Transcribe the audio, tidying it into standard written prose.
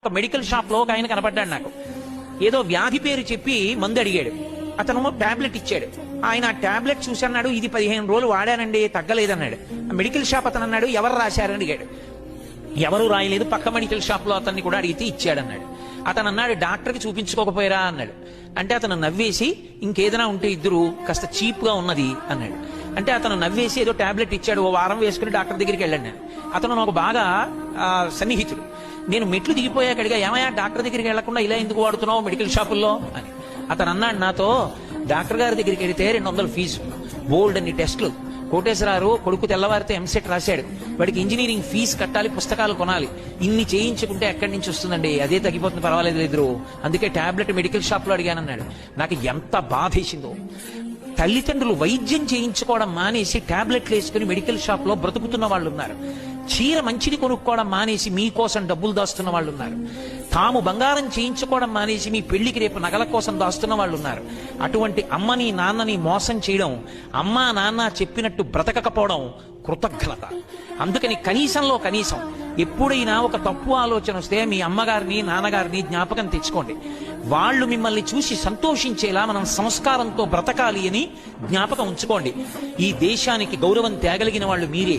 ఒక medical shop లో ఒక ఆయన కనపడ్డాడు నాకు. ఏదో వ్యాధి పేరు చెప్పి మందు అడిగాడు. అతను టాబ్లెట్ ఇచ్చాడు. ఆయన ఆ టాబ్లెట్ చూసి అన్నాడు, ఇది 15 రోజులు వాడానండి, తగ్గలేదన్నాడు. మెడికల్ షాప్ అతను అన్నాడు, ఎవరు రాశారని అడిగాడు. ఎవరు రాయలేదు, పక్క మెడికల్ షాప్ లో అతన్ని కూడా అడిగితే ఇచ్చాడన్నాడు. అతను అన్నాడు, డాక్టర్కి చూపించుకోకపోయారా అన్నాడు. అంటే అతను నవ్వేసి, ఇంకేదైనా ఉంటే ఇద్దరు కాస్త చీప్ గా ఉన్నది అన్నాడు. అంటే అతను నవ్వేసి ఏదో టాబ్లెట్ ఇచ్చాడు, ఓ వారం వేసుకుని డాక్టర్ దగ్గరికి వెళ్ళాను నేను. అతను నాకు బాగా సన్నిహితుడు. నేను మెట్లు దిగిపోయాక అడిగా, ఏమయ్యా డాక్టర్ దగ్గరికి వెళ్లకుండా ఇలా ఎందుకు వాడుతున్నావు మెడికల్ షాపుల్లో అని. అతను అన్నాడు నాతో, డాక్టర్ గారి దగ్గరికి వెళితే 200 ఫీజు, బోల్డ్ అన్ని టెస్టులు, కోటేశ్వరారు కొడుకు తెల్లవారితే ఎంసెట్ రాశాడు, వాడికి ఇంజనీరింగ్ ఫీజు కట్టాలి, పుస్తకాలు కొనాలి, ఇన్ని చేయించుకుంటే ఎక్కడి నుంచి వస్తుందండి, అదే తగ్గిపోతుంది, పర్వాలేదు లేదు, అందుకే టాబ్లెట్ మెడికల్ షాప్ లో అడిగానన్నాడు. నాకు ఎంత బాధేసిందో. తల్లిదండ్రులు వైద్యం చేయించుకోవడం మానేసి టాబ్లెట్లు వేసుకుని మెడికల్ షాప్ లో బ్రతుకుతున్న వాళ్ళు ఉన్నారు. చీర మంచిది కొనుక్కోవడం మానేసి మీకోసం డబ్బులు దాస్తున్న వాళ్ళు ఉన్నారు. తాము బంగారం చేయించుకోవడం మానేసి మీ పెళ్లికి రేపు నగల కోసం దాస్తున్న వాళ్ళు ఉన్నారు. అటువంటి అమ్మని నాన్నని మోసం చేయడం, అమ్మా నాన్న చెప్పినట్టు బ్రతకకపోవడం కృతజ్ఞత. అందుకని కనీసంలో కనీసం ఎప్పుడైనా ఒక తప్పు ఆలోచన వస్తే మీ అమ్మగారిని నాన్నగారిని జ్ఞాపకం తెచ్చుకోండి. వాళ్ళు మిమ్మల్ని చూసి సంతోషించేలా మనం సంస్కారంతో బ్రతకాలి అని జ్ఞాపకం ఉంచుకోండి. ఈ దేశానికి గౌరవం తేగలిగిన వాళ్ళు మీరే.